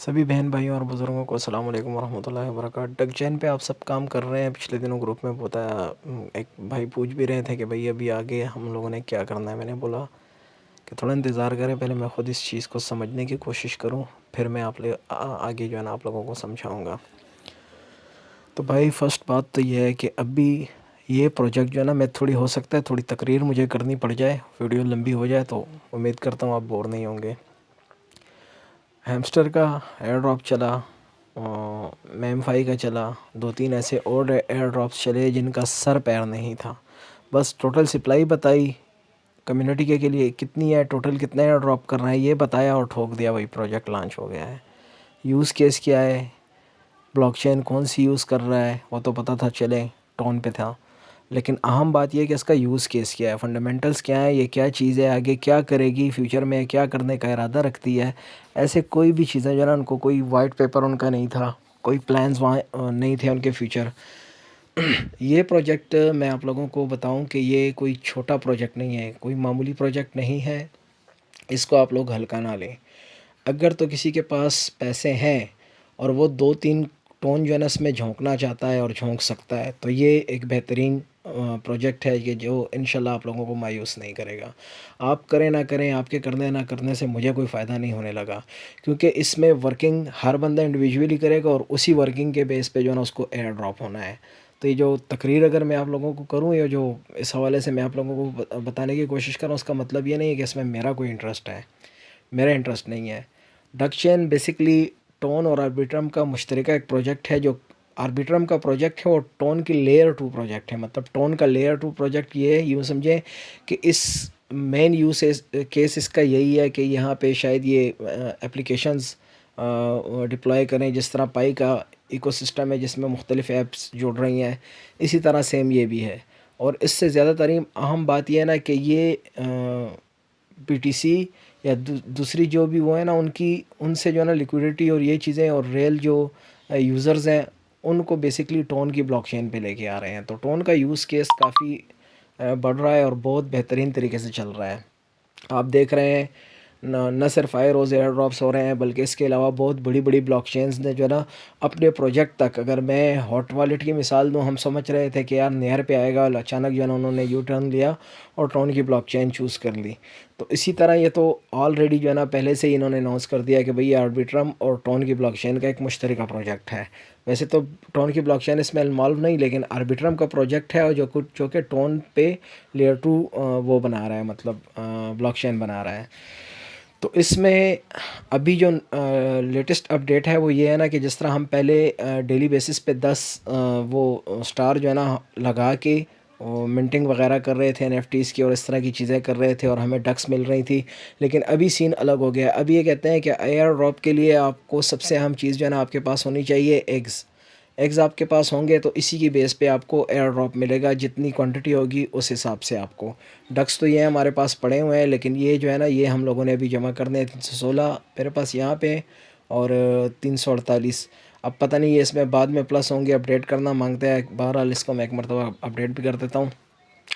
सभी बहन भाइयों और बुज़ुर्गों को अस्सलाम वालेकुम वरहमतुल्लाहि वबरकातुहू। डक चैन पे आप सब काम कर रहे हैं। पिछले दिनों ग्रुप में बताया, एक भाई पूछ भी रहे थे कि भाई अभी आगे हम लोगों ने क्या करना है। मैंने बोला कि थोड़ा इंतज़ार करें, पहले मैं ख़ुद इस चीज़ को समझने की कोशिश करूं, फिर मैं आगे जो है ना आप लोगों को समझाऊंगा। तो भाई फ़र्स्ट बात तो ये है कि अभी ये प्रोजेक्ट जो है ना, मैं थोड़ी हो सकता है थोड़ी तकरीर मुझे करनी पड़ जाए, वीडियो लंबी हो जाए, तो उम्मीद करता हूँ आप बोर नहीं होंगे। हैमस्टर का एयर ड्रॉप चला, मेम5 का चला, 2-3 ऐसे और एयर ड्रॉप्स चले जिनका सर पैर नहीं था। बस टोटल सप्लाई बताई कम्युनिटी के लिए कितनी है, टोटल कितना एयर ड्रॉप करना है ये बताया और ठोक दिया, भाई प्रोजेक्ट लॉन्च हो गया है। यूज़ केस क्या है, ब्लॉकचेन कौन सी यूज़ कर रहा है वो तो पता था, चले टोन पे था, लेकिन अहम बात यह है कि इसका यूज़ केस क्या है, फंडामेंटल्स क्या है, ये क्या चीज़ है, आगे क्या करेगी, फ्यूचर में क्या करने का इरादा रखती है। ऐसे कोई भी चीज़ें जो है ना, उनको कोई वाइट पेपर उनका नहीं था, कोई प्लान्स वहाँ नहीं थे उनके फ्यूचर। ये प्रोजेक्ट मैं आप लोगों को बताऊं कि ये कोई छोटा प्रोजेक्ट नहीं है, कोई मामूली प्रोजेक्ट नहीं है। इसको आप लोग हल्का ना लें। अगर तो किसी के पास पैसे हैं और वो 2-3 टोन जो है ना इसमें झोंकना चाहता है और झोंक सकता है, तो ये एक बेहतरीन प्रोजेक्ट है कि जो इंशाल्लाह आप लोगों को मायूस नहीं करेगा। आप करें ना करें, आपके करने ना करने से मुझे कोई फ़ायदा नहीं होने लगा, क्योंकि इसमें वर्किंग हर बंदा इंडिविजुअली करेगा और उसी वर्किंग के बेस पे जो है ना उसको एयर ड्रॉप होना है। तो ये जो तकरीर अगर मैं आप लोगों को करूँ, या जो इस हवाले से मैं आप लोगों को बताने की कोशिश कर रहा हूँ, उसका मतलब ये नहीं है कि इसमें मेरा कोई इंटरेस्ट है, मेरा इंटरेस्ट नहीं है। डक चेन बेसिकली टोन और आर्बिट्रम का मुश्तरका एक प्रोजेक्ट है। जो आर्बिट्रम का प्रोजेक्ट है वो टोन की लेयर 2 प्रोजेक्ट है। मतलब टोन का लेयर 2 प्रोजेक्ट ये है, यूँ समझें कि इस मेन यूज केस इसका यही है कि यहाँ पे शायद ये एप्लीकेशंस डिप्लॉय करें, जिस तरह पाई का इकोसिस्टम है जिसमें मुख्तलिफ़ ऐप्स जुड़ रही हैं, इसी तरह सेम ये भी है। और इससे ज़्यादा तरीन अहम बात यह है ना कि ये पीटीसी या दूसरी जो भी वो है ना, उनकी उनसे जो है ना लिक्विडिटी और ये चीज़ें और रियल जो यूज़र्स हैं उनको बेसिकली टोन की ब्लॉकचेन पे लेके आ रहे हैं। तो टोन का यूज़ केस काफ़ी बढ़ रहा है और बहुत बेहतरीन तरीके से चल रहा है। आप देख रहे हैं न सिर्फ आए रोज़ एयर ड्रॉप्स हो रहे हैं, बल्कि इसके अलावा बहुत बड़ी बड़ी ब्लॉकचेन्स ने जो है ना अपने प्रोजेक्ट तक, अगर मैं हॉट वॉलेट की मिसाल दूं, हम समझ रहे थे कि यार नहर पे आएगा, और अचानक जो है ना उन्होंने यू टर्न लिया और टोन की ब्लॉकचेन चूज़ कर ली। तो इसी तरह ये तो ऑलरेडी जो है ना पहले से ही इन्होंने अनाउंस कर दिया कि भाई ये आर्बिट्रम और टोन की ब्लॉकचेन का एक मुश्तरका प्रोजेक्ट है। वैसे तो टोन की ब्लॉकचेन इसमें इन्वॉल्व नहीं, लेकिन आर्बिट्रम का प्रोजेक्ट है, और जो कि टोन पे लेयर 2 वो बना रहा है, मतलब ब्लॉकचेन बना रहा है। तो इसमें अभी जो लेटेस्ट अपडेट है वो ये है ना कि जिस तरह हम पहले डेली बेसिस पे 10 वो स्टार जो है ना लगा के मिंटिंग वगैरह कर रहे थे एनएफटीज़ की और इस तरह की चीज़ें कर रहे थे और हमें डक्स मिल रही थी, लेकिन अभी सीन अलग हो गया। अभी ये कहते हैं कि एयर ड्रॉप के लिए आपको सबसे अहम चीज़ जो है ना आपके पास होनी चाहिए एग्स। एग्स आपके पास होंगे तो इसी की बेस पे आपको एयर ड्रॉप मिलेगा, जितनी क्वांटिटी होगी उस हिसाब से आपको। डक्स तो ये हमारे पास पड़े हुए हैं, लेकिन ये जो है ना ये हम लोगों ने अभी जमा करने हैं 316 मेरे पास यहाँ पे, और 348। अब पता नहीं ये इसमें बाद में प्लस होंगे, अपडेट करना मांगते हैं। बहरहाल इसको मैं एक मरतबा अपडेट भी कर देता हूँ।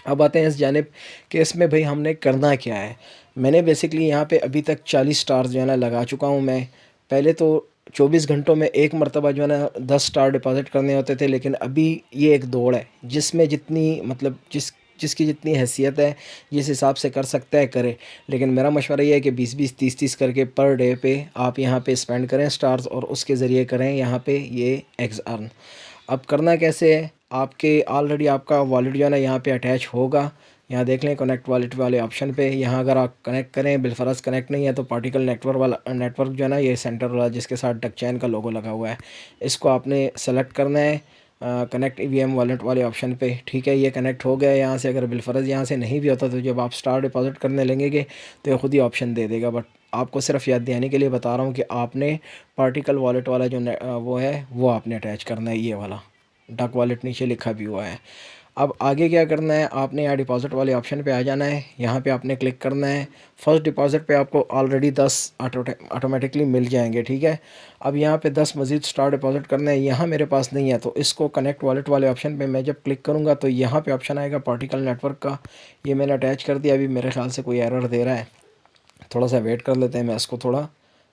अब आते हैं इस जानिब कि इसमें भाई हमने करना क्या है। मैंने बेसिकली यहाँ पे अभी तक 40 स्टार्स जो है ना लगा चुका हूँ मैं। पहले तो 24 घंटों में एक मरतबा जो है ना 10 स्टार डिपॉज़िट करने होते थे, लेकिन अभी ये एक दौड़ है जिसमें जितनी मतलब जिसकी जितनी हैसियत है, जिस हिसाब से कर सकता है करे। लेकिन मेरा मशवरा ये है कि 20-20 30-30 करके पर डे पे आप यहाँ पे स्पेंड करें स्टार्स, और उसके ज़रिए करें यहाँ पे ये एक्स अर्न। अब करना कैसे है, आपके ऑलरेडी आपका वॉलेट जो है ना यहाँ पे अटैच होगा। यहाँ देख लें कनेक्ट वॉलेट वाले ऑप्शन पे, यहाँ अगर आप कनेक्ट करें, बिलफरज कनेक्ट नहीं है तो पार्टिकल नेटवर्क जो है ना ये सेंटर वाला जिसके साथ डक चैन का लोगो लगा हुआ है, इसको आपने सेलेक्ट करना है कनेक्ट ईवीएम वॉलेट वाले ऑप्शन पे। ठीक है, ये कनेक्ट हो गया यहाँ से। अगर बिलफरज यहाँ से नहीं भी होता तो जब आप स्टार डिपॉजिट करने लगेंगे तो ये खुद ही ऑप्शन दे देगा, बट आपको सिर्फ याद दिलाने के लिए बता रहा हूँ कि आपने पार्टिकल वॉलेट वाला जो वो है वो आपने अटैच करना है, ये वाला डक वॉलेट नीचे लिखा भी हुआ है। अब आगे क्या करना है, आपने यहाँ डिपॉज़िट वाले ऑप्शन पे आ जाना है, यहाँ पे आपने क्लिक करना है। फर्स्ट डिपॉज़िट पे आपको ऑलरेडी 10 ऑटोमेटिकली मिल जाएंगे। ठीक है, अब यहाँ पे 10 मज़ीद स्टार डिपॉज़िट करना है, यहाँ मेरे पास नहीं है, तो इसको कनेक्ट वॉलेट वाले ऑप्शन पे मैं जब क्लिक करूँगा तो यहाँ पे ऑप्शन आएगा पार्टिकल नेटवर्क का, ये मैंने अटैच कर दिया। अभी मेरे ख्याल से कोई एरर दे रहा है, थोड़ा सा वेट कर लेते हैं, मैं इसको थोड़ा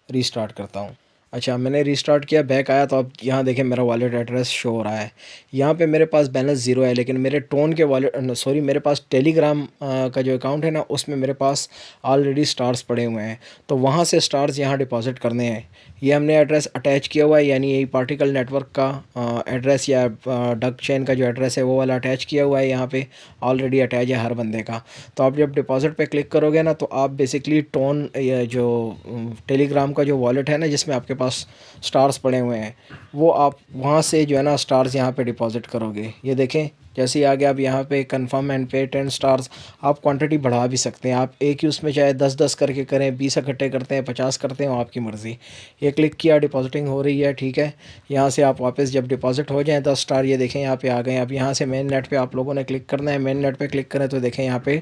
रीस्टार्ट करता हूँ। अच्छा, मैंने रीस्टार्ट किया, बैक आया तो अब यहाँ देखें मेरा वॉलेट एड्रेस शो हो रहा है। यहाँ पे मेरे पास बैलेंस ज़ीरो है, लेकिन मेरे टोन के वॉलेट सॉरी मेरे पास टेलीग्राम का जो अकाउंट है ना, उसमें मेरे पास ऑलरेडी स्टार्स पड़े हुए हैं, तो वहाँ से स्टार्स यहाँ डिपॉजिट करने हैं। ये हमने एड्रेस अटैच किया हुआ है, यानी यही पार्टिकल नेटवर्क का एड्रेस या डक चेन का जो एड्रेस है वो वाला अटैच किया हुआ है यहाँ पे, ऑलरेडी अटैच है हर बंदे का। तो आप जब डिपॉजिट पे क्लिक करोगे ना, तो आप बेसिकली टोन या जो टेलीग्राम का जो वॉलेट है ना जिसमें आपके पास स्टार्स पड़े हुए हैं, वो आप वहाँ से जो है ना स्टार्स यहाँ पे डिपॉजिट करोगे। ये देखें जैसे ही आ गया, अब यहाँ पे कंफर्म एंड पे 10 स्टार्स। आप क्वांटिटी बढ़ा भी सकते हैं, आप एक ही उसमें चाहे 10-10 करके करें, 20 इकट्ठे करते हैं, 50 करते हैं, वो आपकी मर्ज़ी। ये क्लिक किया, डिपॉजिटिंग हो रही है, ठीक है। यहाँ से आप वापस जब डिपॉजिट हो जाएँ 10 स्टार, ये देखें यहाँ पे आ गए। अब यहाँ से मेन नेट पे आप लोगों ने क्लिक करना है, मेन नेट पे क्लिक करें तो देखें यहाँ पे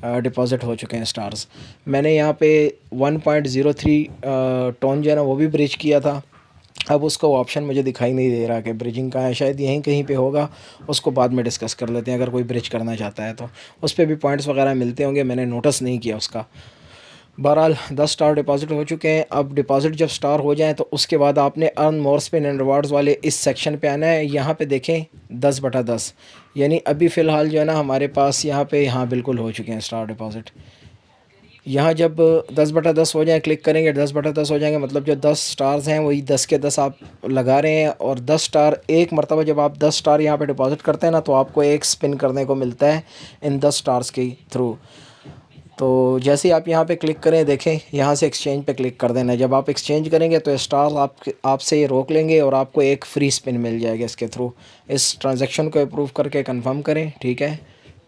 डिपॉजिट हो चुके हैं स्टार्स। मैंने यहाँ पे 1.03 टोन जो है ना वो भी ब्रिज किया था। अब उसका ऑप्शन मुझे दिखाई नहीं दे रहा कि ब्रिजिंग कहाँ है, शायद यहीं कहीं पे होगा, उसको बाद में डिस्कस कर लेते हैं। अगर कोई ब्रिज करना चाहता है तो उस पर भी पॉइंट्स वगैरह मिलते होंगे, मैंने नोटिस नहीं किया उसका। बहरहाल 10 स्टार डिपॉजिट हो चुके हैं। अब डिपॉजिट जब स्टार हो जाए तो उसके बाद आपने earn more spin and rewards वाले इस सेक्शन पे आना है। यहाँ पे देखें 10/10, यानी अभी फ़िलहाल जो है ना हमारे पास यहाँ पे, हाँ बिल्कुल हो चुके हैं स्टार डिपॉजिट। यहाँ जब 10/10 हो जाए, क्लिक करेंगे 10/10 हो जाएंगे, मतलब जो 10 स्टार्स हैं वही 10 के 10 आप लगा रहे हैं। और 10 स्टार एक मरतबा जब आप 10 स्टार यहाँ पे डिपॉजिट करते हैं ना, तो आपको एक स्पिन करने को मिलता है इन 10 स्टार्स के थ्रू। तो जैसे ही आप यहाँ पे क्लिक करें, देखें यहाँ से एक्सचेंज पे क्लिक कर देना है। जब आप एक्सचेंज करेंगे तो स्टार्स आपसे ये रोक लेंगे और आपको एक फ्री स्पिन मिल जाएगा इसके थ्रू। इस ट्रांजैक्शन को अप्रूव करके कंफर्म करें, ठीक है।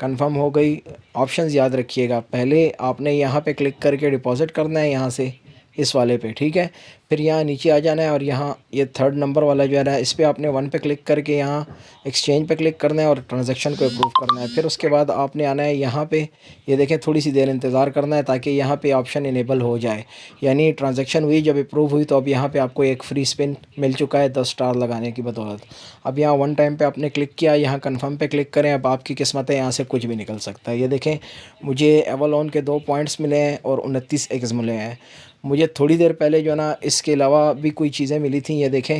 कंफर्म हो गई। ऑप्शंस याद रखिएगा, पहले आपने यहाँ पे क्लिक करके डिपॉजिट करना है यहाँ से इस वाले पे, ठीक है। फिर यहाँ नीचे आ जाना है और यहाँ ये थर्ड नंबर वाला जो है ना, इस पर आपने 1 पे क्लिक करके यहाँ एक्सचेंज पे क्लिक करना है और ट्रांजैक्शन को अप्रूव करना है। फिर उसके बाद आपने आना है यहाँ पे, ये देखें थोड़ी सी देर इंतज़ार करना है ताकि यहाँ पे ऑप्शन इनेबल हो जाए, यानी ट्रांजैक्शन हुई जब अप्रूव हुई तो अब यहाँ पे आपको एक फ्री स्पिन मिल चुका है 10 स्टार लगाने की बदौलत। अब यहाँ 1 टाइम पे आपने क्लिक किया, यहाँ कन्फर्म पे क्लिक करें। अब आपकी किस्मत है, यहाँ से कुछ भी निकल सकता है। ये देखें मुझे एवलॉन के 2 पॉइंट्स मिले हैं और 29 एग्स मिले हैं। मुझे थोड़ी देर पहले जो है ना इसके अलावा भी कोई चीज़ें मिली थी। ये देखें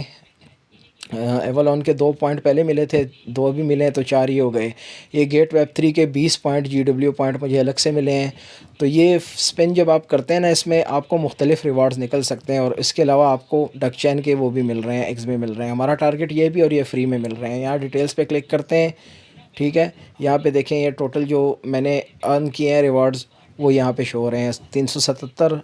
एवलॉन के 2 पॉइंट पहले मिले थे, 2 भी मिले हैं तो 4 ही हो गए। ये गेट वेब 3 के 20 पॉइंट GW पॉइंट मुझे अलग से मिले हैं। तो ये स्पिन जब आप करते हैं ना, इसमें आपको मुख्तलिफ रिवार्ड्स निकल सकते हैं और इसके अलावा आपको डक चैन के वो भी मिल रहे हैं, एग्स भी मिल रहे हैं। हमारा टारगेट ये भी और ये फ्री में मिल रहे हैं। यहाँ डिटेल्स पे क्लिक करते हैं, ठीक है। यहाँ पे देखें ये टोटल जो मैंने अर्न किए हैं रिवार्ड्स वो यहाँ पे शो हो रहे हैं। 377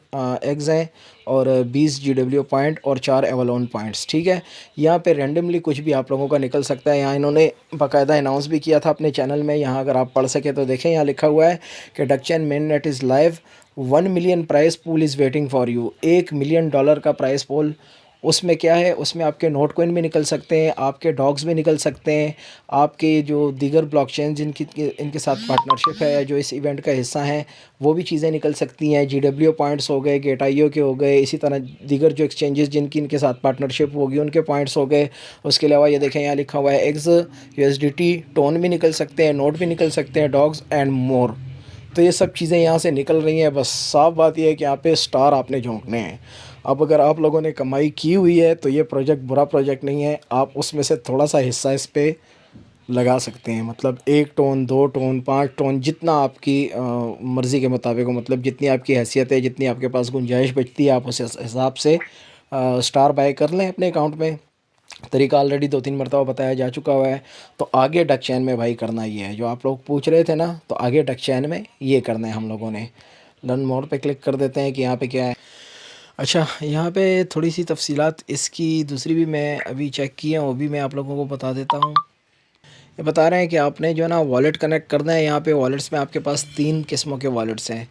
एग्स हैं और 20 GW पॉइंट और 4 एवलॉन पॉइंट्स, ठीक है। यहाँ पे रैंडमली कुछ भी आप लोगों का निकल सकता है। यहाँ इन्होंने बाकायदा अनाउंस भी किया था अपने चैनल में, यहाँ अगर आप पढ़ सके तो देखें। यहाँ लिखा हुआ है कि duck chain main net is live, 1 million price pool is waiting for you. $1 million का प्राइस पूल, उसमें क्या है, उसमें आपके नोट कोइन भी निकल सकते हैं, आपके डॉग्स भी निकल सकते हैं, आपके जो दीगर ब्लॉकचेन जिनकी इनके साथ पार्टनरशिप है जो इस इवेंट का हिस्सा हैं, वो भी चीज़ें निकल सकती हैं। GW पॉइंट्स हो गए, गेट.io के हो गए, इसी तरह दीगर जो एक्सचेंजेस जिनकी इनके साथ पार्टनरशिप होगी उनके पॉइंट्स हो गए। उसके अलावा ये देखें यहाँ लिखा हुआ है एग्स, USDT, टोन भी निकल सकते हैं, नोट भी निकल सकते हैं, डॉग्स एंड मोर। तो ये सब चीज़ें यहाँ से निकल रही हैं। बस साफ़ बात यह है कि यहाँ पे स्टार आपने झोंकने हैं। अब अगर आप लोगों ने कमाई की हुई है तो ये प्रोजेक्ट बुरा प्रोजेक्ट नहीं है, आप उसमें से थोड़ा सा हिस्सा इस पे लगा सकते हैं। मतलब 1 टोन, 2 टोन, 5 टोन, जितना आपकी मर्ज़ी के मुताबिक हो, मतलब जितनी आपकी हैसियत है, जितनी आपके पास गुंजाइश बचती है, आप उस हिसाब से स्टार बाय कर लें अपने अकाउंट में। तरीका ऑलरेडी 2-3 मरतबा बताया जा चुका हुआ है। तो आगे डक चैन में भाई करना ये है जो आप लोग पूछ रहे थे ना, तो आगे डक चैन में ये करना है हम लोगों ने। लर्न मोर पे क्लिक कर देते हैं कि यहाँ पे क्या है। अच्छा, यहाँ पे थोड़ी सी तफसीलात इसकी दूसरी भी मैं अभी चेक की है, वो भी मैं आप लोगों को बता देता हूँ। ये बता रहे हैं कि आपने जो है ना वॉलेट कनेक्ट करना है। यहाँ पे वॉलेट्स में आपके पास 3 किस्मों के वॉलेट्स हैं।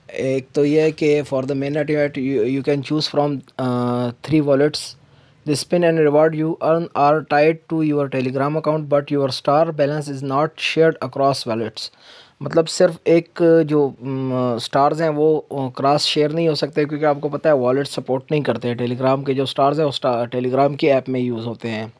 एक तो ये है कि for the main net you can choose from 3 wallets. The spin and reward you earn are tied to your Telegram account but your star balance is not shared across wallets. मतलब सिर्फ एक जो स्टार्स हैं वो cross share नहीं हो सकते, क्योंकि आपको पता है वॉलेट सपोर्ट नहीं करते हैं। टेलीग्राम के जो स्टार्स हैं वो टेलीग्राम की ऐप में यूज़ होते हैं।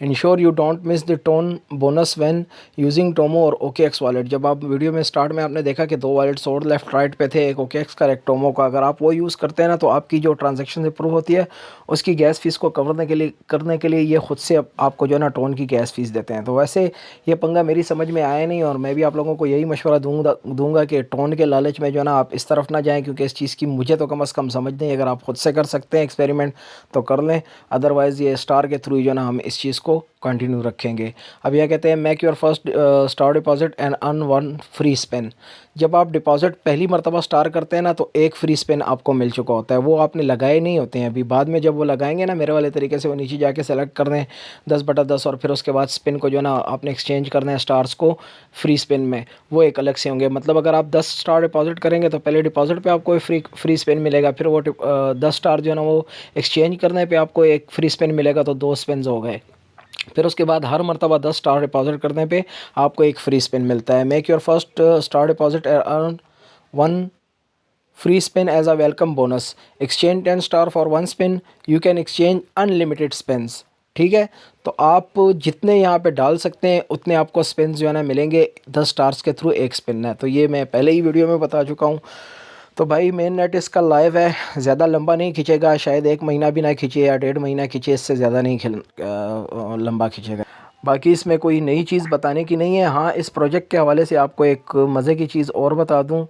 Ensure you don't miss the tone bonus when using Tomo और OKX वॉलेट। जब आप वीडियो में स्टार्ट में आपने देखा कि 2 वॉलेट्स और लेफ्ट राइट पे थे, एक OKX का एक टोमो का, अगर आप वो यूज़ करते हैं ना तो आपकी जो ट्रांजैक्शन अप्रूव होती है उसकी गैस फीस को करने के लिए ये खुद से आपको जो है ना टोन की गैस फीस देते हैं। तो वैसे ये पंगा मेरी समझ में आया नहीं, और मैं भी आप लोगों को यही मशवरा दूंगा कि टोन के लालच में जो है ना आप इस तरफ ना जाएं, क्योंकि इस चीज़ की मुझे तो कम से कम समझ नहीं। अगर आप खुद से कर सकते हैं एक्सपेरिमेंट तो कर लें, अदरवाइज़ ये स्टार के थ्रू जो है ना हम इस चीज़ को कंटिन्यू रखेंगे। अब यह कहते हैं make your first star deposit and earn 1 free spin. जब आप डिपॉजिट पहली मरतबा स्टार करते हैं ना तो 1 फ्री स्पिन आपको मिल चुका होता है, वो आपने लगाए नहीं होते हैं अभी। बाद में जब वो लगाएंगे ना मेरे वाले तरीके से, वो नीचे जाके सेलेक्ट कर दें 10/10 और फिर उसके बाद स्पिन को जो है ना आपने एक्सचेंज करना है स्टार्स को फ्री स्पिन में, वो एक अलग से होंगे। मतलब अगर आप 10 स्टार डिपॉजिट करेंगे तो पहले डिपॉजिट पे आपको फ्री स्पिन मिलेगा, फिर वो 10 स्टार जो है ना वो एक्सचेंज करने पे आपको एक फ्री स्पिन मिलेगा, तो 2 स्पिन हो गए। फिर उसके बाद हर मरतबा 10 स्टार डिपॉजिट करने पे आपको एक फ्री स्पिन मिलता है। Make your first star deposit earn 1 free spin as a welcome bonus, exchange 10 star for 1 spin, you can exchange unlimited spins. ठीक है, तो आप जितने यहाँ पे डाल सकते हैं उतने आपको स्पिन जो है ना मिलेंगे। 10 स्टार्स के थ्रू एक स्पिन है, तो ये मैं पहले ही वीडियो में बता चुका हूँ। तो भाई मेन नेट इसका लाइव है, ज़्यादा लंबा नहीं खींचेगा, शायद 1 महीना भी ना खींचे या 1.5 महीना खींचे, इससे ज़्यादा नहीं लंबा खींचेगा। बाकी इसमें कोई नई चीज़ बताने की नहीं है। हाँ, इस प्रोजेक्ट के हवाले से आपको एक मज़े की चीज़ और बता दूँ,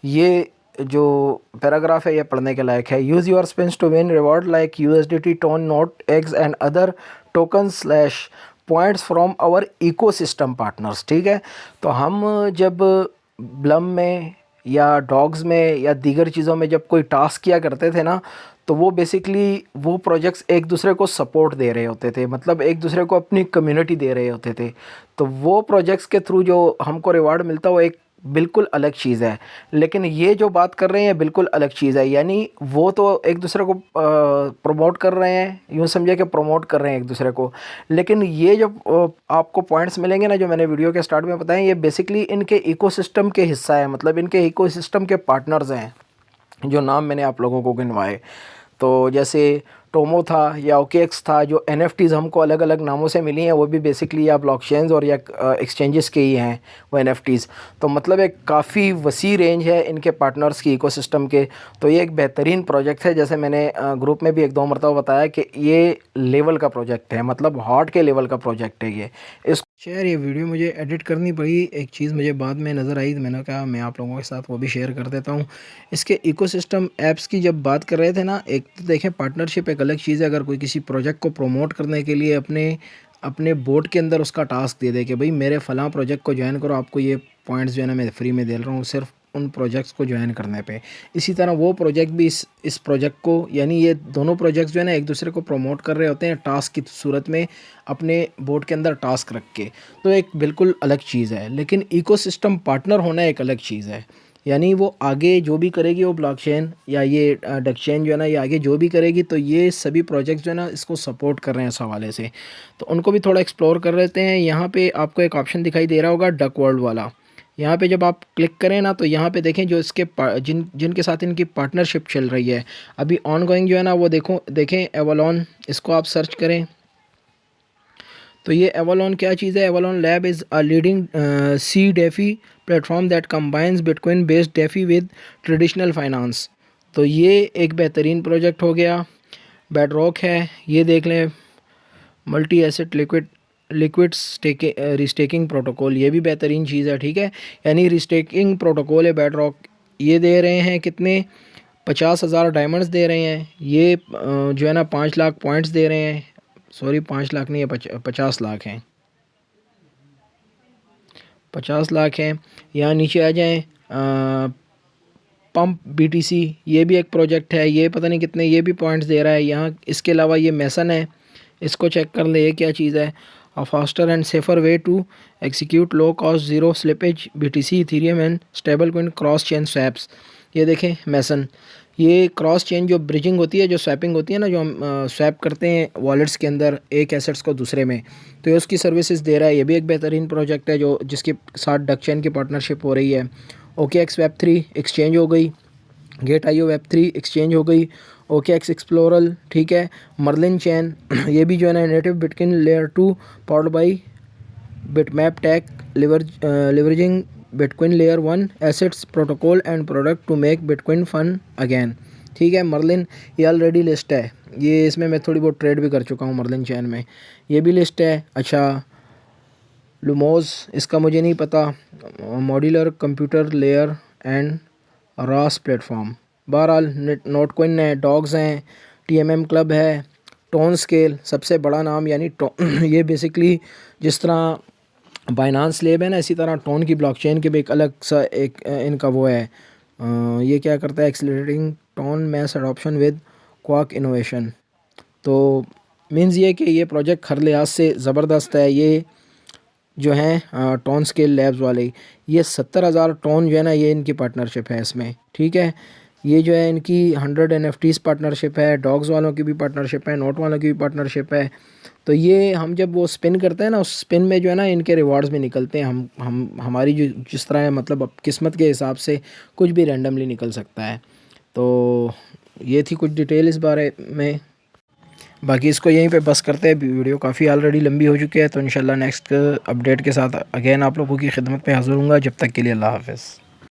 ये जो पैराग्राफ है ये पढ़ने के लायक है। Use your spins to win reward like USDT TON NOT eggs and other token slash points from our ecosystem partners. ठीक है, तो हम जब ब्लम में या डॉग्स में या दीगर चीज़ों में जब कोई टास्क किया करते थे ना, तो वो बेसिकली वो प्रोजेक्ट्स एक दूसरे को सपोर्ट दे रहे होते थे, मतलब एक दूसरे को अपनी कम्युनिटी दे रहे होते थे। तो वो प्रोजेक्ट्स के थ्रू जो हमको रिवार्ड मिलता है वो एक बिल्कुल अलग चीज़ है। लेकिन ये जो बात कर रहे हैं बिल्कुल अलग चीज़ है, यानी वो तो एक दूसरे को प्रमोट कर रहे हैं, यूँ समझिए कि प्रमोट कर रहे हैं एक दूसरे को। लेकिन ये जो आपको पॉइंट्स मिलेंगे ना, जो मैंने वीडियो के स्टार्ट में बताया, ये बेसिकली इनके इकोसिस्टम के हिस्सा है, मतलब इनके इकोसिस्टम के पार्टनर्स हैं जो नाम मैंने आप लोगों को गिनवाए। तो जैसे टोमो था या OKX था, जो NFTs हमको अलग अलग नामों से मिली हैं वो भी बेसिकली या ब्लॉकचेन्स और या एक्सचेंजेस के ही हैं वो NFTs। तो मतलब एक काफ़ी वसी रेंज है इनके पार्टनर्स की इकोसिस्टम के। तो ये एक बेहतरीन प्रोजेक्ट है, जैसे मैंने ग्रुप में भी 1-2 मरतबा बताया कि ये लेवल का प्रोजेक्ट है, मतलब हॉट के लेवल का प्रोजेक्ट है ये। इस शेयर ये वीडियो मुझे एडिट करनी पड़ी, एक चीज़ मुझे बाद में नज़र आई तो मैंने कहा मैं आप लोगों के साथ वो भी शेयर कर देता हूँ। इसके इकोसिस्टम ऐप्स की जब बात कर रहे थे ना, एक तो देखें पार्टनरशिप एक अलग चीज़ है। अगर कोई किसी प्रोजेक्ट को प्रमोट करने के लिए अपने अपने बोर्ड के अंदर उसका टास्क दे दे कि भाई मेरे फ़लाँ प्रोजेक्ट को ज्वाइन करो, आपको ये पॉइंट्स जो है ना मैं फ्री में दे रहा हूँ सिर्फ उन प्रोजेक्ट्स को ज्वाइन करने पे। इसी तरह वो प्रोजेक्ट भी इस प्रोजेक्ट को, यानी ये दोनों प्रोजेक्ट्स जो है ना एक दूसरे को प्रमोट कर रहे होते हैं टास्क की सूरत में, अपने बोर्ड के अंदर टास्क रख के। तो एक बिल्कुल अलग चीज़ है। लेकिन इकोसिस्टम पार्टनर होना एक अलग चीज़ है, यानी वो आगे जो भी करेगी वो ब्लॉकचेन या ये डेक्सचेन जो है ना, ये आगे जो भी करेगी तो ये सभी प्रोजेक्ट्स जो है ना इसको सपोर्ट कर रहे हैं इस हवाले से। तो उनको भी थोड़ा एक्सप्लोर कर लेते हैं। यहाँ पे आपको एक ऑप्शन दिखाई दे रहा होगा डक वर्ल्ड वाला, यहाँ पे जब आप क्लिक करें ना तो यहाँ पे देखें जो इसके जिनके साथ इनकी पार्टनरशिप चल रही है अभी ऑन गोइंग जो है ना, वो देखें एवलॉन, इसको आप सर्च करें तो ये एवलॉन क्या चीज़ है। Avalon lab is a leading CeDeFi platform that combines bitcoin based DeFi with traditional finance. तो ये एक बेहतरीन प्रोजेक्ट हो गया। बेडरॉक है, ये देख लें, मल्टी एसेट लिक्विड रिस्टेकिंग प्रोटोकॉल, ये भी बेहतरीन चीज़ है। ठीक है, यानी रिस्टेकिंग प्रोटोकॉल है बेडरॉक। ये दे रहे हैं कितने, 50,000 डायमंड्स दे रहे हैं। ये जो है ना 5 लाख पॉइंट्स दे रहे हैं, सॉरी 5 लाख नहीं है, 50 लाख हैं, 50 लाख हैं। यहाँ नीचे आ जाएं, पंप BTC, ये भी एक प्रोजेक्ट है, ये पता नहीं कितने, ये भी पॉइंट्स दे रहा है यहाँ। इसके अलावा ये मेसन है, इसको चेक कर ले, ये क्या चीज़ है। A faster and safer way to execute low cost zero slippage BTC Ethereum and stable coin cross chain swaps. ये देखें मेसन, ये क्रॉस चेन जो ब्रिजिंग होती है, जो स्वैपिंग होती है ना, जो हम स्वैप करते हैं वॉलेट्स के अंदर एक एसेट्स को दूसरे में, तो ये उसकी सर्विसेज दे रहा है। ये भी एक बेहतरीन प्रोजेक्ट है जो जिसके साथ डकचेन की पार्टनरशिप हो रही है। OKX Web3 एक्सचेंज हो गई, Gate.io Web3 एक्सचेंज हो गई, OKX एक्सप्लोरर, ठीक है, मर्लिन चैन ये भी जो है ना native bitcoin layer 2 powered by bitmap tech leveraging bitcoin layer 1 assets protocol and product to make bitcoin fun again. ठीक है, मर्लिन ये ऑलरेडी लिस्ट है, ये इसमें मैं थोड़ी बहुत ट्रेड भी कर चुका हूँ मर्लिन चैन में, ये भी लिस्ट है। अच्छा, लुमोज इसका मुझे नहीं पता, मॉड्यूलर कंप्यूटर लेयर एंड रास प्लेटफॉर्म। बहरहाल नोटकॉइन है, डॉग्स हैं, TMM क्लब है, टोन स्केल सबसे बड़ा नाम यानी ये बेसिकली जिस तरह बाइनांस लेब है ना, इसी तरह टोन की ब्लॉकचेन के भी एक अलग सा एक इनका वो है, ये क्या करता है, accelerating TON mass adoption with quack innovation. तो मीन्स ये कि ये प्रोजेक्ट हर लिहाज से ज़बरदस्त है। ये जो हैं टोन स्केल लैब्स वाले, ये 70,000 टोन जो है ना, ये इनकी पार्टनरशिप है इसमें। ठीक है, ये जो है इनकी 100 NFTs पार्टनरशिप है, डॉग्स वालों की भी पार्टनरशिप है, नोट वालों की भी पार्टनरशिप है। तो ये हम जब वो स्पिन करते हैं ना, उस स्पिन में जो है ना इनके रिवार्ड्स भी निकलते हैं। हम हमारी जो जिस तरह है, मतलब अब किस्मत के हिसाब से कुछ भी रैंडमली निकल सकता है। तो ये थी कुछ डिटेल इस बारे में। बाकी इसको यहीं पे बस करते हैं, वीडियो काफ़ी ऑलरेडी लंबी हो चुकी है। तो इंशाल्लाह नेक्स्ट अपडेट के साथ अगेन आप लोगों की खिदमत में हाज़िर हूँगा। जब तक के लिए अल्लाह हाफ़िज़।